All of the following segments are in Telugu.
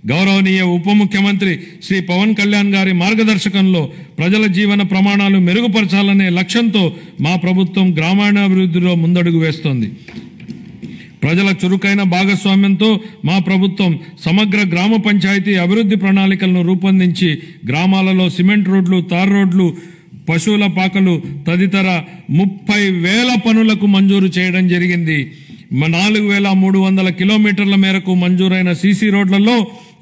గౌరవనీయ ఉప ముఖ్యమంత్రి శ్రీ పవన్ కళ్యాణ్ గారి మార్గదర్శకంలో ప్రజల జీవన ప్రమాణాలు మెరుగుపరచాలనే లక్ష్యంతో మా ప్రభుత్వం గ్రామీణాభివృద్ధిలో ముందడుగు వేస్తోంది. ప్రజల చురుకైన భాగస్వామ్యంతో మా ప్రభుత్వం సమగ్ర గ్రామ పంచాయతీ అభివృద్ధి ప్రణాళికలను రూపొందించి గ్రామాలలో సిమెంట్ రోడ్లు, తార్ రోడ్లు, పశువుల పాకలు తదితర 30,000 పనులకు మంజూరు చేయడం జరిగింది. 4,300 కిలోమీటర్ల మేరకు మంజూరైన సీసీ రోడ్లలో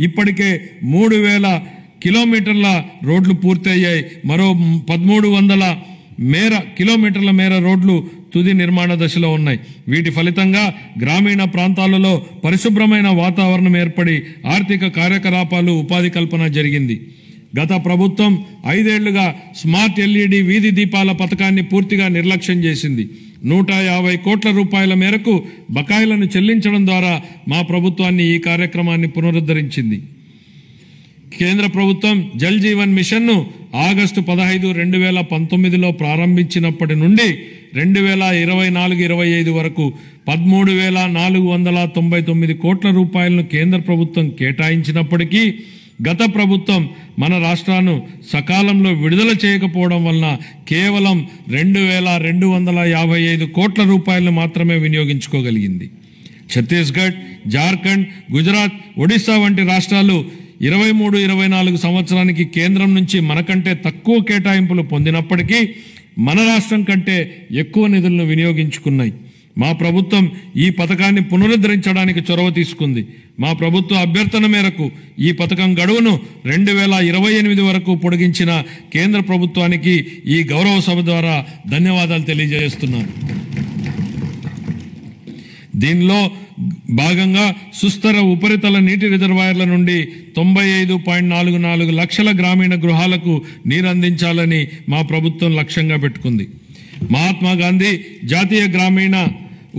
ఇప్పటికే 3,000 కిలోమీటర్ల రోడ్లు పూర్తయ్యాయి. మరో 1,300 కిలోమీటర్ల మేర రోడ్లు తుది నిర్మాణ దశలో ఉన్నాయి. వీటి ఫలితంగా గ్రామీణ ప్రాంతాలలో పరిశుభ్రమైన వాతావరణం ఏర్పడి ఆర్థిక కార్యకలాపాలు, ఉపాధి కల్పన జరిగింది. గత ప్రభుత్వం 5 ఏళ్లుగా స్మార్ట్ ఎల్ఈడి వీధి దీపాల పథకాన్ని పూర్తిగా నిర్లక్ష్యం చేసింది. 150 కోట్ల రూపాయల మేరకు బకాయిలను చెల్లించడం ద్వారా మా ప్రభుత్వాన్ని ఈ కార్యక్రమాన్ని పునరుద్ధరించింది. కేంద్ర ప్రభుత్వం జల్ జీవన్ మిషన్ను ఆగస్టు 15, 2019లో ప్రారంభించినప్పటి నుండి 2024-25 వరకు 13,499 కోట్ల రూపాయలను కేంద్ర ప్రభుత్వం కేటాయించినప్పటికీ గత ప్రభుత్వం మన రాష్ట్రాన్ని సకాలంలో విడుదల చేయకపోవడం వలన కేవలం 2,255 కోట్ల రూపాయలను మాత్రమే వినియోగించుకోగలిగింది. ఛత్తీస్గఢ్, జార్ఖండ్, గుజరాత్, ఒడిశా వంటి రాష్ట్రాలు 23-24 సంవత్సరానికి కేంద్రం నుంచి మనకంటే తక్కువ కేటాయింపులు పొందినప్పటికీ మన రాష్ట్రం కంటే ఎక్కువ నిధులను వినియోగించుకున్నాయి. మా ప్రభుత్వం ఈ పథకాన్ని పునరుద్ధరించడానికి చొరవ తీసుకుంది. మా ప్రభుత్వ అభ్యర్థన మేరకు ఈ పథకం గడువును 2028 వరకు పొడిగించిన కేంద్ర ప్రభుత్వానికి ఈ గౌరవ సభ ద్వారా ధన్యవాదాలు తెలియజేస్తున్నాను. దీనిలో భాగంగా సుస్థిర ఉపరితల నీటి రిజర్వాయర్ల నుండి 95.44 లక్షల గ్రామీణ గృహాలకు నీరందించాలని మా ప్రభుత్వం లక్ష్యంగా పెట్టుకుంది. మహాత్మా గాంధీ జాతీయ గ్రామీణ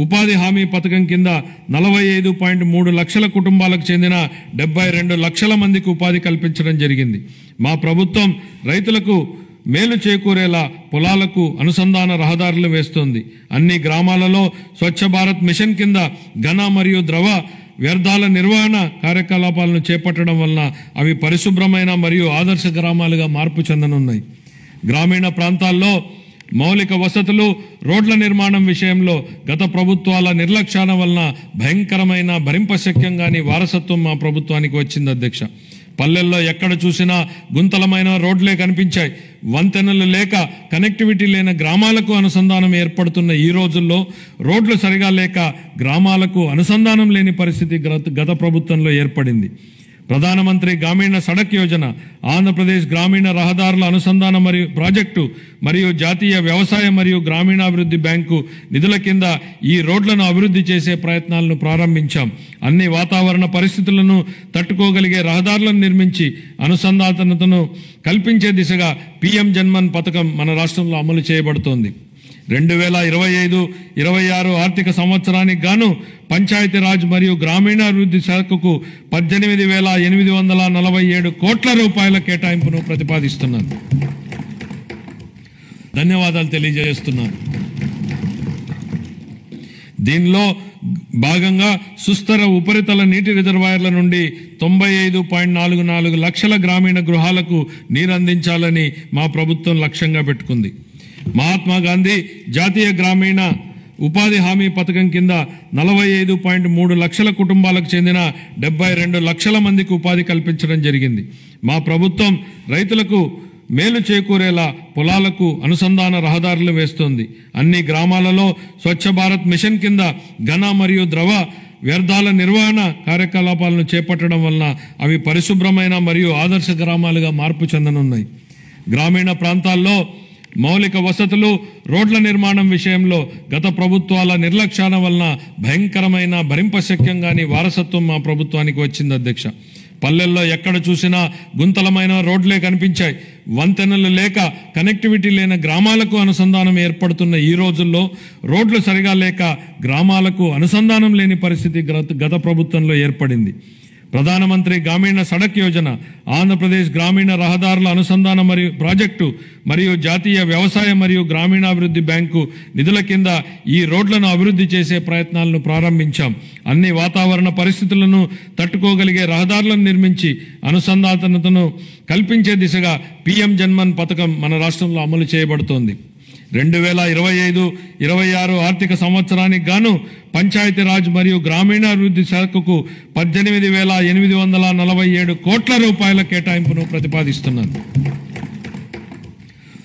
ఉపాధి హామీ పథకం కింద 45.3 లక్షల కుటుంబాలకు చెందిన 72 లక్షల మందికి ఉపాధి కల్పించడం జరిగింది. మా ప్రభుత్వం రైతులకు మేలు చేకూరేలా పొలాలకు అనుసంధాన రహదారులు వేస్తోంది. అన్ని గ్రామాలలో స్వచ్ఛ భారత్ మిషన్ కింద ఘన మరియు ద్రవ వ్యర్థాల నిర్వహణ కార్యకలాపాలను చేపట్టడం వలన అవి పరిశుభ్రమైన మరియు ఆదర్శ గ్రామాలుగా మార్పు చెందనున్నాయి. గ్రామీణ ప్రాంతాల్లో మౌలిక వసతులు, రోడ్ల నిర్మాణం విషయంలో గత ప్రభుత్వాల నిర్లక్ష్యాల వలన భయంకరమైన భరింపశక్యంగాని వారసత్వం మా ప్రభుత్వానికి వచ్చింది అధ్యక్ష. పల్లెల్లో ఎక్కడ చూసినా గుంతలమైన రోడ్లే కనిపించాయి. వంతెనలు లేక కనెక్టివిటీ లేని గ్రామాలకు అనుసంధానం ఏర్పడుతున్న ఈ రోజుల్లో రోడ్లు సరిగా లేక గ్రామాలకు అనుసంధానం లేని పరిస్థితి గత ప్రభుత్వంలో ఏర్పడింది. ప్రధానమంత్రి గ్రామీణ సడక్ యోజన, ఆంధ్రప్రదేశ్ గ్రామీణ రహదారుల అనుసంధాన మరియు ప్రాజెక్టు మరియు జాతీయ వ్యవసాయ మరియు గ్రామీణాభివృద్ధి బ్యాంకు నిధుల కింద ఈ రోడ్లను అభివృద్ధి చేసే ప్రయత్నాలను ప్రారంభించాం. అన్ని వాతావరణ పరిస్థితులను తట్టుకోగలిగే రహదారులను నిర్మించి అనుసంధానతను కల్పించే దిశగా PM జన్మన్ పథకం మన రాష్ట్రంలో అమలు చేయబడుతోంది. 2025-26 ఆర్థిక సంవత్సరానికి గాను పంచాయతీరాజ్ మరియు గ్రామీణాభివృద్ధి శాఖకు 18,847 కోట్ల రూపాయల కేటాయింపును ప్రతిపాదిస్తున్నాను. ధన్యవాదాలు తెలియజేస్తున్నాను. దీనిలో భాగంగా సుస్థిర ఉపరితల నీటి రిజర్వాయర్ల నుండి 95.44 లక్షల గ్రామీణ గృహాలకు నీరందించాలని మా ప్రభుత్వం లక్ష్యంగా పెట్టుకుంది. మహాత్మా గాంధీ జాతీయ గ్రామీణ ఉపాధి హామీ పథకం కింద 45.3 లక్షల కుటుంబాలకు చెందిన 72 లక్షల మందికి ఉపాధి కల్పించడం జరిగింది. మా ప్రభుత్వం రైతులకు మేలు చేకూరేలా పొలాలకు అనుసంధాన రహదారులు వేస్తోంది. అన్ని గ్రామాలలో స్వచ్ఛ భారత్ మిషన్ కింద ఘన మరియు ద్రవ వ్యర్థాల నిర్వహణ కార్యకలాపాలను చేపట్టడం వలన అవి పరిశుభ్రమైన మరియు ఆదర్శ గ్రామాలుగా మార్పు చెందనున్నాయి. గ్రామీణ ప్రాంతాల్లో మౌలిక వసతులు, రోడ్ల నిర్మాణం విషయంలో గత ప్రభుత్వాల నిర్లక్ష్యాల వలన భయంకరమైన భరింపశక్యంగాని వారసత్వం మా ప్రభుత్వానికి వచ్చింది అధ్యక్ష. పల్లెల్లో ఎక్కడ చూసినా గుంతలమైన రోడ్లే కనిపించాయి. వంతెనలు లేక కనెక్టివిటీ లేని గ్రామాలకు అనుసంధానం ఏర్పడుతున్న ఈ రోజుల్లో రోడ్లు సరిగా లేక గ్రామాలకు అనుసంధానం లేని పరిస్థితి గత ప్రభుత్వంలో ఏర్పడింది. ప్రధానమంత్రి గ్రామీణ సడక్ యోజన, ఆంధ్రప్రదేశ్ గ్రామీణ రహదారుల అనుసంధాన మరియు ప్రాజెక్టు మరియు జాతీయ వ్యవసాయ మరియు గ్రామీణాభివృద్ధి బ్యాంకు నిధుల కింద ఈ రోడ్లను అభివృద్ధి చేసే ప్రయత్నాలను ప్రారంభించాం. అన్ని వాతావరణ పరిస్థితులను తట్టుకోగలిగే రహదారులను నిర్మించి అనుసంధానతను కల్పించే దిశగా పీఎం జన్మన్ పథకం మన రాష్ట్రంలో అమలు చేయబడుతోంది. 2025-26 ఆర్థిక సంవత్సరానికి గాను పంచాయతీరాజ్ మరియు గ్రామీణాభివృద్ధి శాఖకు 18,847 కోట్ల రూపాయల కేటాయింపును ప్రతిపాదిస్తున్నాను.